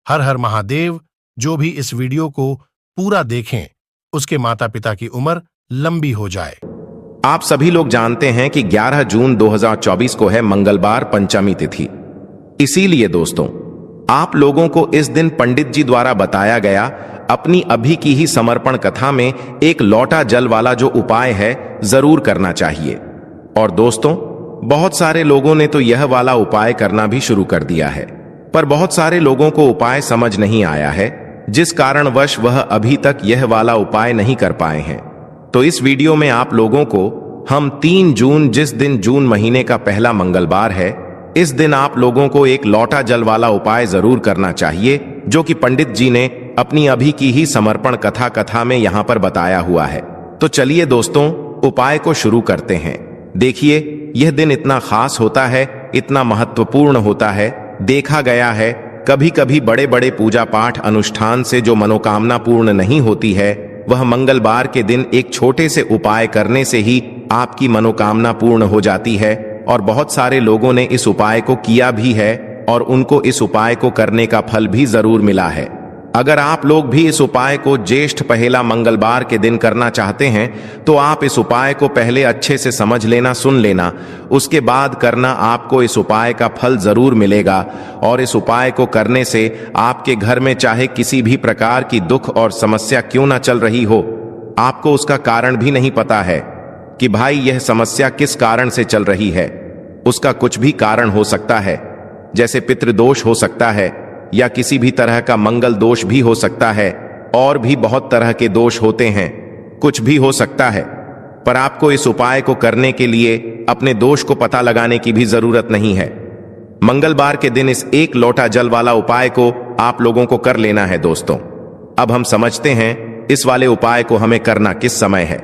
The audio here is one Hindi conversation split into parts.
हर हर महादेव। जो भी इस वीडियो को पूरा देखें उसके माता पिता की उम्र लंबी हो जाए। आप सभी लोग जानते हैं कि 11 जून 2024 को है मंगलवार पंचमी तिथि। इसीलिए दोस्तों, आप लोगों को इस दिन पंडित जी द्वारा बताया गया अपनी अभी की ही समर्पण कथा में एक लोटा जल वाला जो उपाय है जरूर करना चाहिए। और दोस्तों, बहुत सारे लोगों ने तो यह वाला उपाय करना भी शुरू कर दिया है, पर बहुत सारे लोगों को उपाय समझ नहीं आया है, जिस कारणवश वह अभी तक यह वाला उपाय नहीं कर पाए हैं। तो इस वीडियो में आप लोगों को हम 3 जून, जिस दिन जून महीने का पहला मंगलवार है, इस दिन आप लोगों को एक लोटा जल वाला उपाय जरूर करना चाहिए, जो कि पंडित जी ने अपनी अभी की ही समर्पण कथा में यहां पर बताया हुआ है। तो चलिए दोस्तों, उपाय को शुरू करते हैं। देखिए, यह दिन इतना खास होता है, इतना महत्वपूर्ण होता है। देखा गया है कभी कभी बड़े बड़े पूजा पाठ अनुष्ठान से जो मनोकामना पूर्ण नहीं होती है, वह मंगलवार के दिन एक छोटे से उपाय करने से ही आपकी मनोकामना पूर्ण हो जाती है। और बहुत सारे लोगों ने इस उपाय को किया भी है और उनको इस उपाय को करने का फल भी जरूर मिला है। अगर आप लोग भी इस उपाय को ज्येष्ठ पहेला मंगलवार के दिन करना चाहते हैं तो आप इस उपाय को पहले अच्छे से समझ लेना, सुन लेना, उसके बाद करना। आपको इस उपाय का फल जरूर मिलेगा। और इस उपाय को करने से आपके घर में चाहे किसी भी प्रकार की दुख और समस्या क्यों ना चल रही हो, आपको उसका कारण भी नहीं पता है कि भाई यह समस्या किस कारण से चल रही है। उसका कुछ भी कारण हो सकता है, जैसे पितृदोष हो सकता है या किसी भी तरह का मंगल दोष भी हो सकता है, और भी बहुत तरह के दोष होते हैं, कुछ भी हो सकता है। पर आपको इस उपाय को करने के लिए अपने दोष को पता लगाने की भी जरूरत नहीं है। मंगलवार के दिन इस एक लोटा जल वाला उपाय को आप लोगों को कर लेना है। दोस्तों, अब हम समझते हैं इस वाले उपाय को हमें करना किस समय है।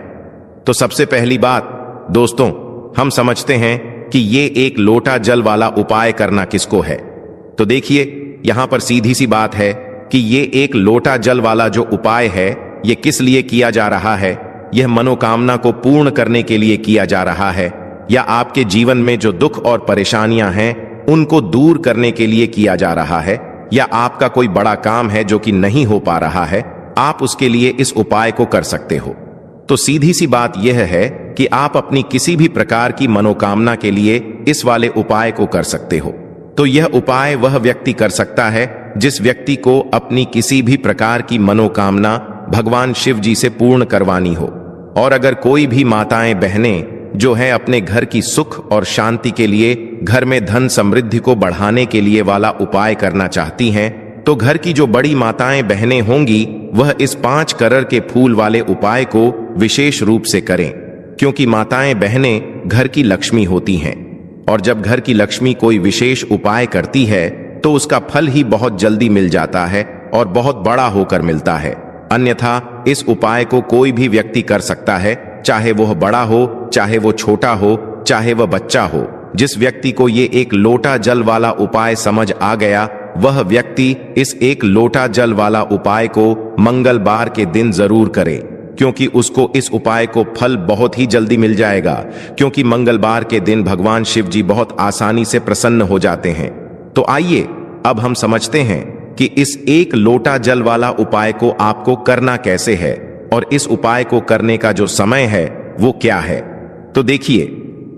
तो सबसे पहली बात दोस्तों, हम समझते हैं कि ये एक लोटा जल वाला उपाय करना किसको है। तो देखिए, यहां पर सीधी सी बात है कि ये एक लोटा जल वाला जो उपाय है, ये किस लिए किया जा रहा है। यह मनोकामना को पूर्ण करने के लिए किया जा रहा है, या आपके जीवन में जो दुख और परेशानियां हैं उनको दूर करने के लिए किया जा रहा है, या आपका कोई बड़ा काम है जो कि नहीं हो पा रहा है, आप उसके लिए इस उपाय को कर सकते हो। तो सीधी सी बात यह है कि आप अपनी किसी भी प्रकार की मनोकामना के लिए इस वाले उपाय को कर सकते हो। तो यह उपाय वह व्यक्ति कर सकता है जिस व्यक्ति को अपनी किसी भी प्रकार की मनोकामना भगवान शिव जी से पूर्ण करवानी हो। और अगर कोई भी माताएं बहनें जो है अपने घर की सुख और शांति के लिए, घर में धन समृद्धि को बढ़ाने के लिए वाला उपाय करना चाहती हैं, तो घर की जो बड़ी माताएं बहनें होंगी वह इस 5 करोड़ के फूल वाले उपाय को विशेष रूप से करें, क्योंकि माताएं बहनें घर की लक्ष्मी होती हैं। और जब घर की लक्ष्मी कोई विशेष उपाय करती है तो उसका फल ही बहुत जल्दी मिल जाता है और बहुत बड़ा होकर मिलता है। अन्यथा इस उपाय को कोई भी व्यक्ति कर सकता है, चाहे वह बड़ा हो, चाहे वो छोटा हो, चाहे वह बच्चा हो। जिस व्यक्ति को ये एक लोटा जल वाला उपाय समझ आ गया, वह व्यक्ति इस एक लोटा जल वाला उपाय को मंगलवार के दिन जरूर करे, क्योंकि उसको इस उपाय को फल बहुत ही जल्दी मिल जाएगा। क्योंकि मंगलवार के दिन भगवान शिव जी बहुत आसानी से प्रसन्न हो जाते हैं। तो आइए अब हम समझते हैं कि इस एक लोटा जल वाला उपाय को आपको करना कैसे है, और इस उपाय को करने का जो समय है वो क्या है। तो देखिए,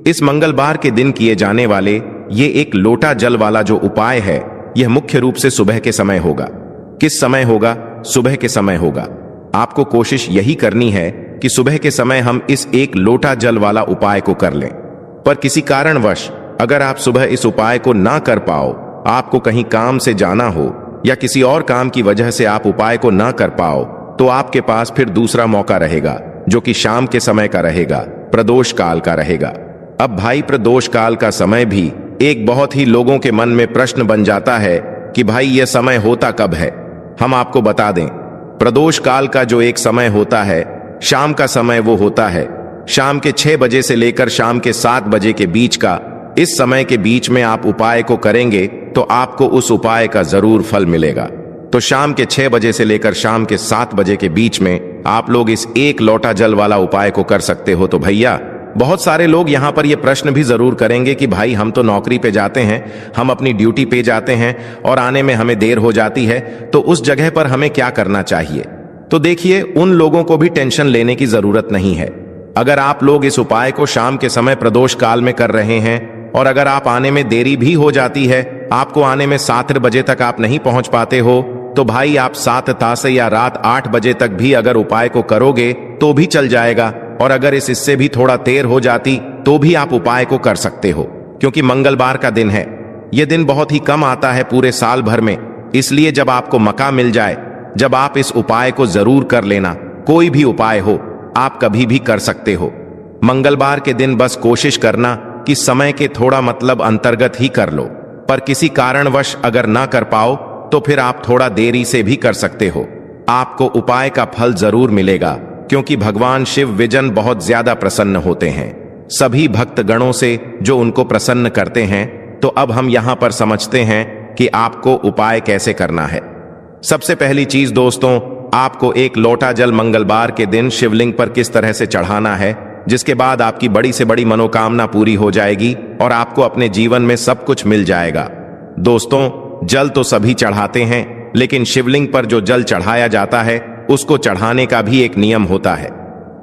इस मंगलवार के दिन किए जाने वाले ये एक लोटा जल वाला जो उपाय है, यह मुख्य रूप से सुबह के समय होगा। किस समय होगा? सुबह के समय होगा। आपको कोशिश यही करनी है कि सुबह के समय हम इस एक लोटा जल वाला उपाय को कर लें। पर किसी कारणवश अगर आप सुबह इस उपाय को ना कर पाओ, आपको कहीं काम से जाना हो या किसी और काम की वजह से आप उपाय को ना कर पाओ, तो आपके पास फिर दूसरा मौका रहेगा, जो कि शाम के समय का रहेगा, प्रदोष काल का रहेगा। अब भाई, प्रदोष काल का समय भी एक बहुत ही लोगों के मन में प्रश्न बन जाता है कि भाई यह समय होता कब है। हम आपको बता दें, प्रदोष काल का जो एक समय होता है, शाम का समय वो होता है शाम के 6 बजे से लेकर शाम के 7 बजे के बीच का। इस समय के बीच में आप उपाय को करेंगे तो आपको उस उपाय का जरूर फल मिलेगा। तो शाम के 6 बजे से लेकर शाम के 7 बजे के बीच में आप लोग इस एक लोटा जल वाला उपाय को कर सकते हो। तो भैया, बहुत सारे लोग यहाँ पर ये प्रश्न भी जरूर करेंगे कि भाई हम तो नौकरी पे जाते हैं, हम अपनी ड्यूटी पे जाते हैं और आने में हमें देर हो जाती है, तो उस जगह पर हमें क्या करना चाहिए। तो देखिए, उन लोगों को भी टेंशन लेने की जरूरत नहीं है। अगर आप लोग इस उपाय को शाम के समय प्रदोष काल में कर रहे हैं और अगर आप आने में देरी भी हो जाती है, आपको आने में 7 बजे तक आप नहीं पहुंच पाते हो, तो भाई आप 7 तासे या रात 8 बजे तक भी अगर उपाय को करोगे तो भी चल जाएगा। और अगर इससे भी थोड़ा देर हो जाती तो भी आप उपाय को कर सकते हो, क्योंकि मंगलवार का दिन है। यह दिन बहुत ही कम आता है पूरे साल भर में, इसलिए जब आपको मौका मिल जाए, जब आप इस उपाय को जरूर कर लेना। कोई भी उपाय हो, आप कभी भी कर सकते हो। मंगलवार के दिन बस कोशिश करना कि समय के थोड़ा मतलब अंतर्गत ही कर लो, पर किसी कारणवश अगर ना कर पाओ तो फिर आप थोड़ा देरी से भी कर सकते हो। आपको उपाय का फल जरूर मिलेगा, क्योंकि भगवान शिव विजन बहुत ज्यादा प्रसन्न होते हैं सभी भक्त गणों से जो उनको प्रसन्न करते हैं। तो अब हम यहां पर समझते हैं कि आपको उपाय कैसे करना है। सबसे पहली चीज दोस्तों, आपको एक लोटा जल मंगलवार के दिन शिवलिंग पर किस तरह से चढ़ाना है, जिसके बाद आपकी बड़ी से बड़ी मनोकामना पूरी हो जाएगी और आपको अपने जीवन में सब कुछ मिल जाएगा। दोस्तों, जल तो सभी चढ़ाते हैं, लेकिन शिवलिंग पर जो जल चढ़ाया जाता है उसको चढ़ाने का भी एक नियम होता है।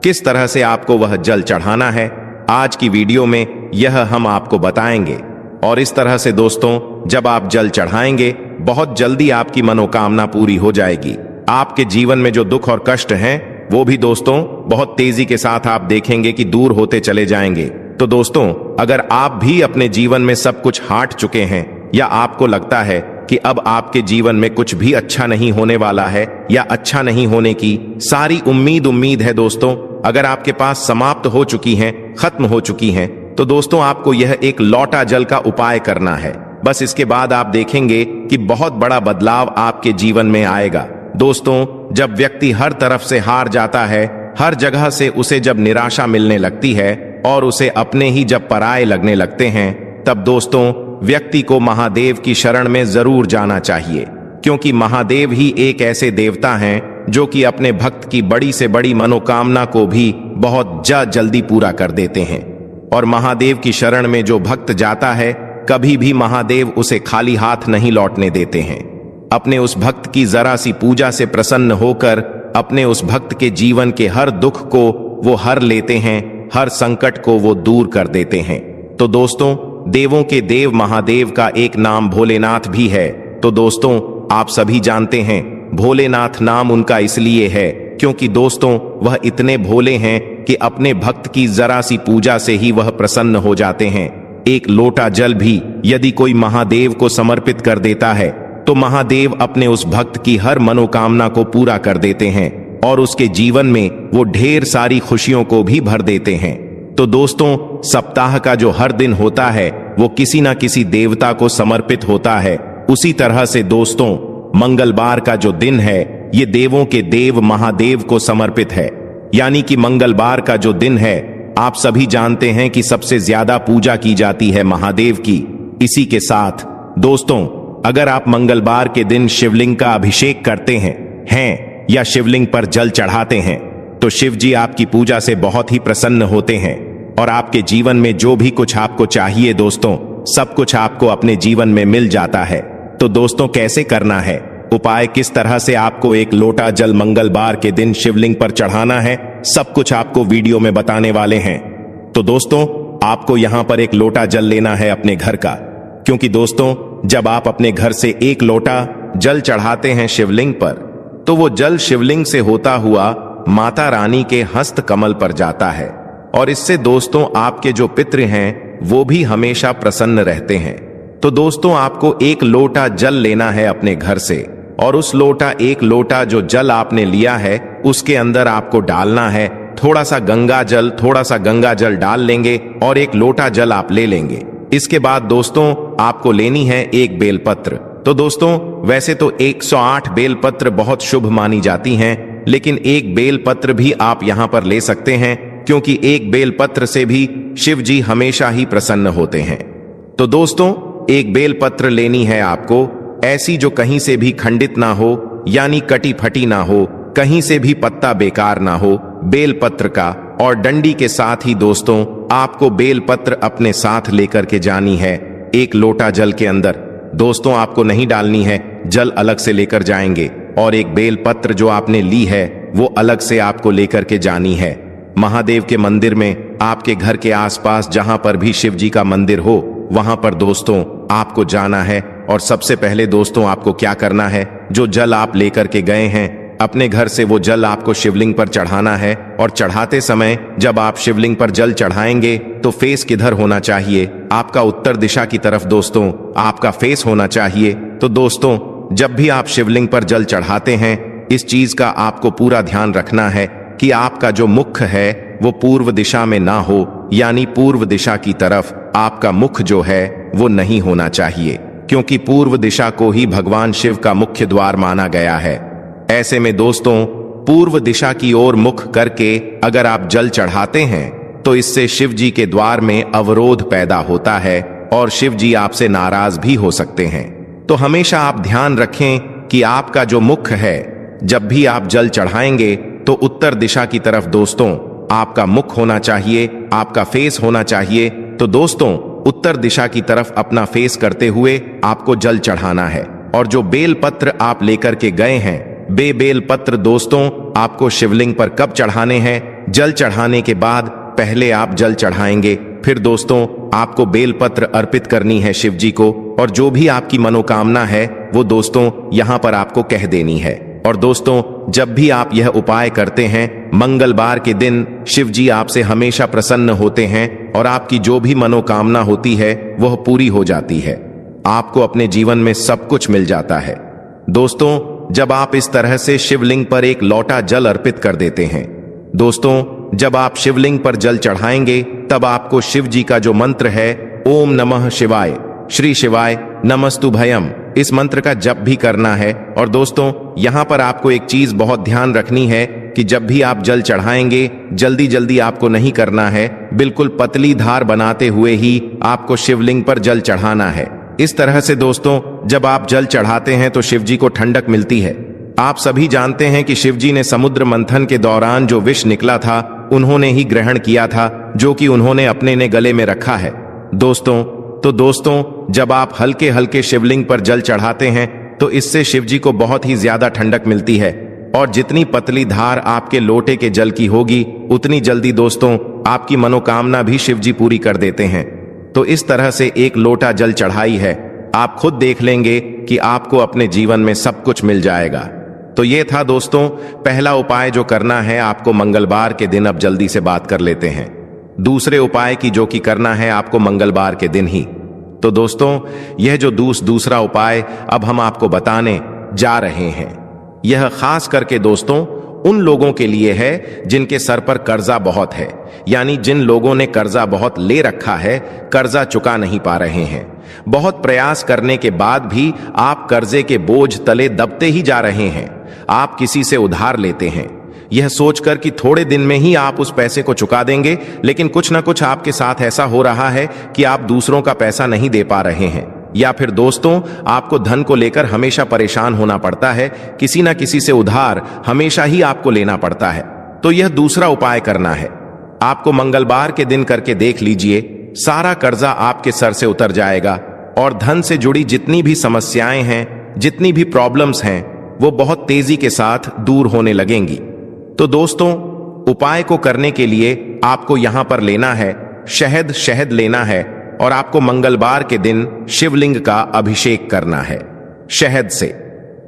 किस तरह से आपको वह जल चढ़ाना है, आज की वीडियो में यह हम आपको बताएंगे। और इस तरह से दोस्तों, जब आप जल चढ़ाएंगे, बहुत जल्दी आपकी मनोकामना पूरी हो जाएगी। आपके जीवन में जो दुख और कष्ट हैं, वो भी दोस्तों बहुत तेजी के साथ आप देखेंगे कि दूर होते चले जाएंगे। तो दोस्तों, अगर आप भी अपने जीवन में सब कुछ हाट चुके हैं या आपको लगता है कि अब आपके जीवन में कुछ भी अच्छा नहीं होने वाला है या अच्छा नहीं होने की सारी उम्मीद है दोस्तों, अगर आपके पास समाप्त हो चुकी हैं, खत्म हो चुकी हैं, तो दोस्तों आपको यह एक लोटा जल का उपाय करना है। बस इसके बाद आप देखेंगे कि बहुत बड़ा बदलाव आपके जीवन में आएगा। दोस्तों, जब व्यक्ति हर तरफ से हार जाता है, हर जगह से उसे जब निराशा मिलने लगती है और उसे अपने ही जब पराये लगने लगते हैं, तब दोस्तों व्यक्ति को महादेव की शरण में जरूर जाना चाहिए, क्योंकि महादेव ही एक ऐसे देवता हैं जो कि अपने भक्त की बड़ी से बड़ी मनोकामना को भी बहुत जल्दी पूरा कर देते हैं। और महादेव की शरण में जो भक्त जाता है, कभी भी महादेव उसे खाली हाथ नहीं लौटने देते हैं। अपने उस भक्त की जरा सी पूजा से प्रसन्न होकर अपने उस भक्त के जीवन के हर दुख को वो हर लेते हैं, हर संकट को वो दूर कर देते हैं। तो दोस्तों, देवों के देव महादेव का एक नाम भोलेनाथ भी है। तो दोस्तों, आप सभी जानते हैं भोलेनाथ नाम उनका इसलिए है क्योंकि दोस्तों वह इतने भोले हैं कि अपने भक्त की जरा सी पूजा से ही वह प्रसन्न हो जाते हैं। एक लोटा जल भी यदि कोई महादेव को समर्पित कर देता है, तो महादेव अपने उस भक्त की हर मनोकामना को पूरा कर देते हैं और उसके जीवन में वो ढेर सारी खुशियों को भी भर देते हैं। तो दोस्तों, सप्ताह का जो हर दिन होता है वो किसी ना किसी देवता को समर्पित होता है। उसी तरह से दोस्तों, मंगलवार का जो दिन है ये देवों के देव महादेव को समर्पित है। यानी कि मंगलवार का जो दिन है, आप सभी जानते हैं कि सबसे ज्यादा पूजा की जाती है महादेव की। इसी के साथ दोस्तों, अगर आप मंगलवार के दिन शिवलिंग का अभिषेक करते हैं या शिवलिंग पर जल चढ़ाते हैं, तो शिव जी आपकी पूजा से बहुत ही प्रसन्न होते हैं और आपके जीवन में जो भी कुछ आपको चाहिए दोस्तों, सब कुछ आपको अपने जीवन में मिल जाता है। तो दोस्तों, कैसे करना है उपाय, किस तरह से आपको एक लोटा जल मंगलवार के दिन शिवलिंग पर चढ़ाना है, सब कुछ आपको वीडियो में बताने वाले हैं। तो दोस्तों, आपको यहां पर एक लोटा जल लेना है अपने घर का, क्योंकि दोस्तों जब आप अपने घर से एक लोटा जल चढ़ाते हैं शिवलिंग पर, तो वो जल शिवलिंग से होता हुआ माता रानी के हस्त कमल पर जाता है और इससे दोस्तों आपके जो पितृ हैं वो भी हमेशा प्रसन्न रहते हैं। तो दोस्तों, आपको एक लोटा जल लेना है अपने घर से और उस एक लोटा जो जल आपने लिया है उसके अंदर आपको डालना है थोड़ा सा गंगा जल डाल लेंगे और एक लोटा जल आप ले लेंगे। इसके बाद दोस्तों आपको लेनी है एक बेलपत्र। तो दोस्तों, वैसे तो 108 बेलपत्र बहुत शुभ मानी जाती हैं, लेकिन एक बेलपत्र भी आप यहां पर ले सकते हैं, क्योंकि एक बेलपत्र से भी शिव जी हमेशा ही प्रसन्न होते हैं। तो दोस्तों, एक बेलपत्र लेनी है आपको, ऐसी जो कहीं से भी खंडित ना हो, यानी कटी फटी ना हो, कहीं से भी पत्ता बेकार ना हो, बेलपत्र का और डंडी के साथ ही दोस्तों आपको बेलपत्र अपने साथ लेकर के जानी है। एक लोटा जल के अंदर दोस्तों आपको नहीं डालनी है, जल अलग से लेकर जाएंगे और एक बेलपत्र जो आपने ली है वो अलग से आपको लेकर के जानी है। महादेव के मंदिर में, आपके घर के आसपास जहां पर भी शिव जी का मंदिर हो वहां पर दोस्तों आपको जाना है। और सबसे पहले दोस्तों आपको क्या करना है, जो जल आप लेकर के गए हैं अपने घर से वो जल आपको शिवलिंग पर चढ़ाना है। और चढ़ाते समय जब आप शिवलिंग पर जल चढ़ाएंगे तो फेस किधर होना चाहिए, आपका उत्तर दिशा की तरफ दोस्तों आपका फेस होना चाहिए। तो दोस्तों जब भी आप शिवलिंग पर जल चढ़ाते हैं इस चीज का आपको पूरा ध्यान रखना है कि आपका जो मुख है वो पूर्व दिशा में ना हो, यानी पूर्व दिशा की तरफ आपका मुख जो है वो नहीं होना चाहिए, क्योंकि पूर्व दिशा को ही भगवान शिव का मुख्य द्वार माना गया है। ऐसे में दोस्तों पूर्व दिशा की ओर मुख करके अगर आप जल चढ़ाते हैं तो इससे शिव जी के द्वार में अवरोध पैदा होता है और शिव जी आपसे नाराज भी हो सकते हैं। तो हमेशा आप ध्यान रखें कि आपका जो मुख है, जब भी आप जल चढ़ाएंगे तो उत्तर दिशा की तरफ दोस्तों आपका मुख होना चाहिए, आपका फेस होना चाहिए। तो दोस्तों उत्तर दिशा की तरफ अपना फेस करते हुए आपको जल चढ़ाना है। और जो बेलपत्र आप लेकर के गए हैं, बेलपत्र दोस्तों आपको शिवलिंग पर कब चढ़ाने हैं, जल चढ़ाने के बाद पहले आप जल चढ़ाएंगे, फिर दोस्तों आपको बेलपत्र अर्पित करनी है शिव जी को। और जो भी आपकी मनोकामना है वो दोस्तों यहां पर आपको कह देनी है। और दोस्तों जब भी आप यह उपाय करते हैं मंगलवार के दिन शिव जी आपसे हमेशा प्रसन्न होते हैं और आपकी जो भी मनोकामना होती है वह पूरी हो जाती है, आपको अपने जीवन में सब कुछ मिल जाता है। दोस्तों जब आप इस तरह से शिवलिंग पर एक लोटा जल अर्पित कर देते हैं, दोस्तों जब आप शिवलिंग पर जल चढ़ाएंगे तब आपको शिव जी का जो मंत्र है ओम नमः शिवाय श्री शिवाय नमस्तुभयम, इस मंत्र का जप भी करना है। और दोस्तों यहां पर आपको एक चीज बहुत ध्यान रखनी है कि जब भी आप जल चढ़ाएंगे जल्दी जल्दी आपको नहीं करना है, बिल्कुल पतली धार बनाते हुए ही आपको शिवलिंग पर जल चढ़ाना है। इस तरह से दोस्तों जब आप जल चढ़ाते हैं तो शिव जी को ठंडक मिलती है। आप सभी जानते हैं कि शिव जी ने समुद्र मंथन के दौरान जो विष निकला था उन्होंने ही ग्रहण किया था, जो कि उन्होंने अपने ने गले में रखा है दोस्तों जब आप हल्के हल्के शिवलिंग पर जल चढ़ाते हैं तो इससे शिव जी को बहुत ही ज्यादा ठंडक मिलती है। और जितनी पतली धार आपके लोटे के जल की होगी उतनी जल्दी दोस्तों आपकी मनोकामना भी शिव जी पूरी कर देते हैं। तो इस तरह से एक लोटा जल चढ़ाई है, आप खुद देख लेंगे कि आपको अपने जीवन में सब कुछ मिल जाएगा। तो ये था दोस्तों पहला उपाय जो करना है आपको मंगलवार के दिन। अब जल्दी से बात कर लेते हैं दूसरे उपाय की, जो कि करना है आपको मंगलवार के दिन ही। तो दोस्तों यह जो दूसरा उपाय अब हम आपको बताने जा रहे हैं, यह खास करके दोस्तों उन लोगों के लिए है जिनके सर पर कर्जा बहुत है, यानी जिन लोगों ने कर्जा बहुत ले रखा है, कर्जा चुका नहीं पा रहे हैं। बहुत प्रयास करने के बाद भी आप कर्जे के बोझ तले दबते ही जा रहे हैं। आप किसी से उधार लेते हैं यह सोचकर कि थोड़े दिन में ही आप उस पैसे को चुका देंगे, लेकिन कुछ ना कुछ आपके साथ ऐसा हो रहा है कि आप दूसरों का पैसा नहीं दे पा रहे हैं। या फिर दोस्तों आपको धन को लेकर हमेशा परेशान होना पड़ता है, किसी ना किसी से उधार हमेशा ही आपको लेना पड़ता है। तो यह दूसरा उपाय करना है आपको मंगलवार के दिन करके देख लीजिए, सारा कर्जा आपके सर से उतर जाएगा और धन से जुड़ी जितनी भी समस्याएं हैं, जितनी भी प्रॉब्लम्स हैं, वो बहुत तेजी के साथ दूर होने लगेंगी। तो दोस्तों उपाय को करने के लिए आपको यहां पर लेना है शहद लेना है और आपको मंगलवार के दिन शिवलिंग का अभिषेक करना है शहद से।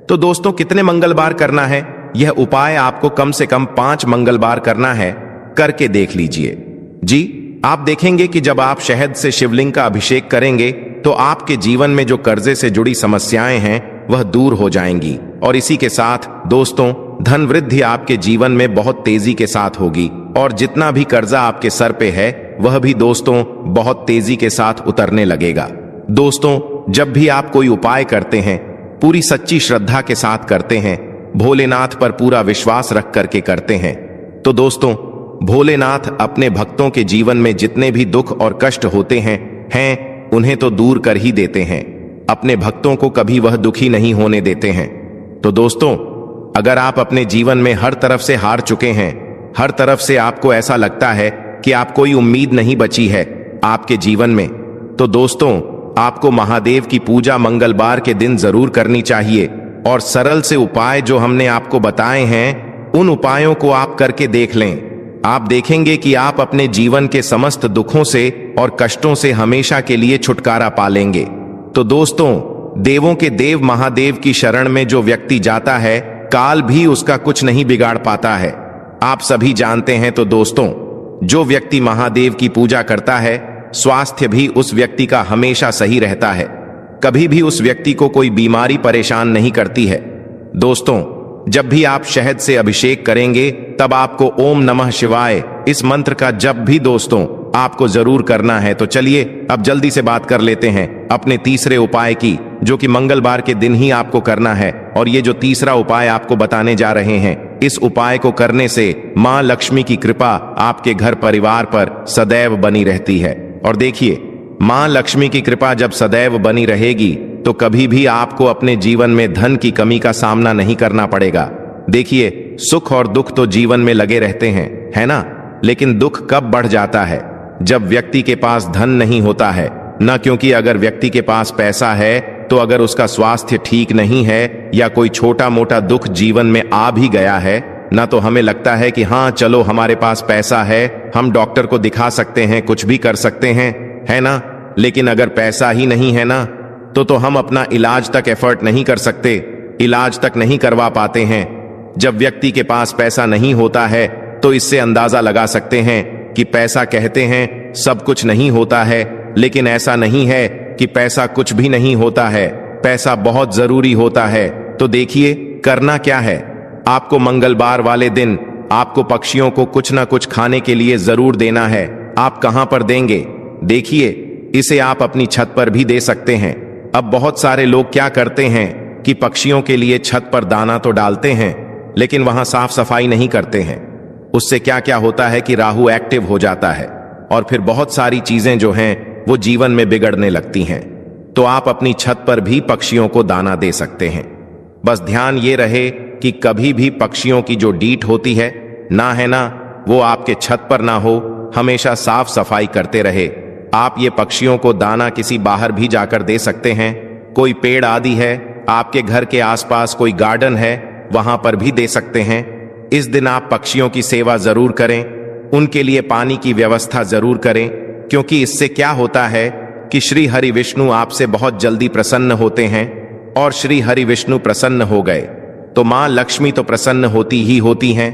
तो दोस्तों कितने मंगलवार करना है, यह उपाय आपको कम से कम 5 मंगलवार करना है, करके देख लीजिए जी। आप देखेंगे कि जब आप शहद से शिवलिंग का अभिषेक करेंगे तो आपके जीवन में जो कर्जे से जुड़ी समस्याएं हैं वह दूर हो जाएंगी। और इसी के साथ दोस्तों धन वृद्धि आपके जीवन में बहुत तेजी के साथ होगी और जितना भी कर्जा आपके सर पे है वह भी दोस्तों बहुत तेजी के साथ उतरने लगेगा। दोस्तों जब भी आप कोई उपाय करते हैं पूरी सच्ची श्रद्धा के साथ करते हैं, भोलेनाथ पर पूरा विश्वास रख करके करते हैं, तो दोस्तों भोलेनाथ अपने भक्तों के जीवन में जितने भी दुख और कष्ट होते हैं उन्हें तो दूर कर ही देते हैं। अपने भक्तों को कभी वह दुखी नहीं होने देते हैं। तो दोस्तों अगर आप अपने जीवन में हर तरफ से हार चुके हैं, हर तरफ से आपको ऐसा लगता है कि आप कोई उम्मीद नहीं बची है आपके जीवन में, तो दोस्तों आपको महादेव की पूजा मंगलवार के दिन जरूर करनी चाहिए। और सरल से उपाय जो हमने आपको बताए हैं उन उपायों को आप करके देख लें। आप देखेंगे कि आप अपने जीवन के समस्त दुखों से और कष्टों से हमेशा के लिए छुटकारा पा लेंगे। तो दोस्तों देवों के देव महादेव की शरण में जो व्यक्ति जाता है काल भी उसका कुछ नहीं बिगाड़ पाता है, आप सभी जानते हैं। तो दोस्तों जो व्यक्ति महादेव की पूजा करता है स्वास्थ्य भी उस व्यक्ति का हमेशा सही रहता है, कभी भी उस व्यक्ति को कोई बीमारी परेशान नहीं करती है। दोस्तों जब भी आप शहद से अभिषेक करेंगे तब आपको ओम नमः शिवाय इस मंत्र का जप भी दोस्तों आपको जरूर करना है। तो चलिए अब जल्दी से बात कर लेते हैं अपने तीसरे उपाय की, जो कि मंगलवार के दिन ही आपको करना है। और ये जो तीसरा उपाय आपको बताने जा रहे हैं, इस उपाय को करने से मां लक्ष्मी की कृपा आपके घर परिवार पर सदैव बनी रहती है। और देखिए मां लक्ष्मी की कृपा जब सदैव बनी रहेगी तो कभी भी आपको अपने जीवन में धन की कमी का सामना नहीं करना पड़ेगा। देखिए सुख और दुख तो जीवन में लगे रहते हैं, है ना, लेकिन दुख कब बढ़ जाता है? जब व्यक्ति के पास धन नहीं होता है ना, क्योंकि अगर व्यक्ति के पास पैसा है तो अगर उसका स्वास्थ्य ठीक नहीं है या कोई छोटा मोटा दुख जीवन में आ भी गया है ना, तो हमें लगता है कि हाँ चलो हमारे पास पैसा है, हम डॉक्टर को दिखा सकते हैं, कुछ भी कर सकते हैं, है ना। लेकिन अगर पैसा ही नहीं है ना तो हम अपना इलाज तक एफर्ट नहीं कर सकते, इलाज तक नहीं करवा पाते हैं। जब व्यक्ति के पास पैसा नहीं होता है तो इससे अंदाजा लगा सकते हैं कि पैसा कहते हैं सब कुछ नहीं होता है, लेकिन ऐसा नहीं है कि पैसा कुछ भी नहीं होता है, पैसा बहुत जरूरी होता है। तो देखिए करना क्या है, आपको मंगलवार वाले दिन आपको पक्षियों को कुछ ना कुछ खाने के लिए जरूर देना है। आप कहां पर देंगे? देखिए इसे आप अपनी छत पर भी दे सकते हैं। अब बहुत सारे लोग क्या करते हैं कि पक्षियों के लिए छत पर दाना तो डालते हैं लेकिन वहां साफ सफाई नहीं करते हैं। उससे क्या क्या होता है कि राहु एक्टिव हो जाता है और फिर बहुत सारी चीजें जो हैं वो जीवन में बिगड़ने लगती हैं। तो आप अपनी छत पर भी पक्षियों को दाना दे सकते हैं। बस ध्यान ये रहे कि कभी भी पक्षियों की जो डीट होती है ना वो आपके छत पर ना हो, हमेशा साफ सफाई करते रहे। आप ये पक्षियों को दाना किसी बाहर भी जाकर दे सकते हैं। कोई पेड़ आदि है, आपके घर के आसपास कोई गार्डन है, वहां पर भी दे सकते हैं। इस दिन आप पक्षियों की सेवा जरूर करें, उनके लिए पानी की व्यवस्था जरूर करें, क्योंकि इससे क्या होता है कि श्री हरि विष्णु आपसे बहुत जल्दी प्रसन्न होते हैं। और श्री हरि विष्णु प्रसन्न हो गए तो मां लक्ष्मी तो प्रसन्न होती ही होती हैं।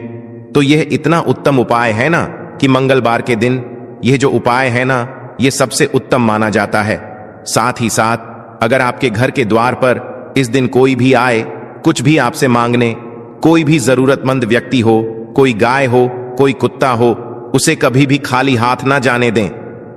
तो यह इतना उत्तम उपाय है ना कि मंगलवार के दिन यह जो उपाय है ना ये सबसे उत्तम माना जाता है। साथ ही साथ अगर आपके घर के द्वार पर इस दिन कोई भी आए कुछ भी आपसे मांगने, कोई भी जरूरतमंद व्यक्ति हो, कोई गाय हो, कोई कुत्ता हो, उसे कभी भी खाली हाथ ना जाने दें,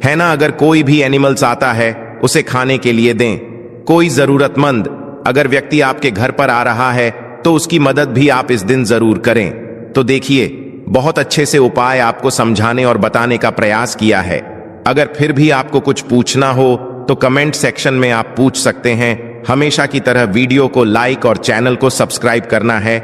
है ना। अगर कोई भी एनिमल्स आता है उसे खाने के लिए दें। कोई जरूरतमंद अगर व्यक्ति आपके घर पर आ रहा है तो उसकी मदद भी आप इस दिन जरूर करें। तो देखिए बहुत अच्छे से उपाय आपको समझाने और बताने का प्रयास किया है। अगर फिर भी आपको कुछ पूछना हो तो कमेंट सेक्शन में आप पूछ सकते हैं। हमेशा की तरह वीडियो को लाइक और चैनल को सब्सक्राइब करना है।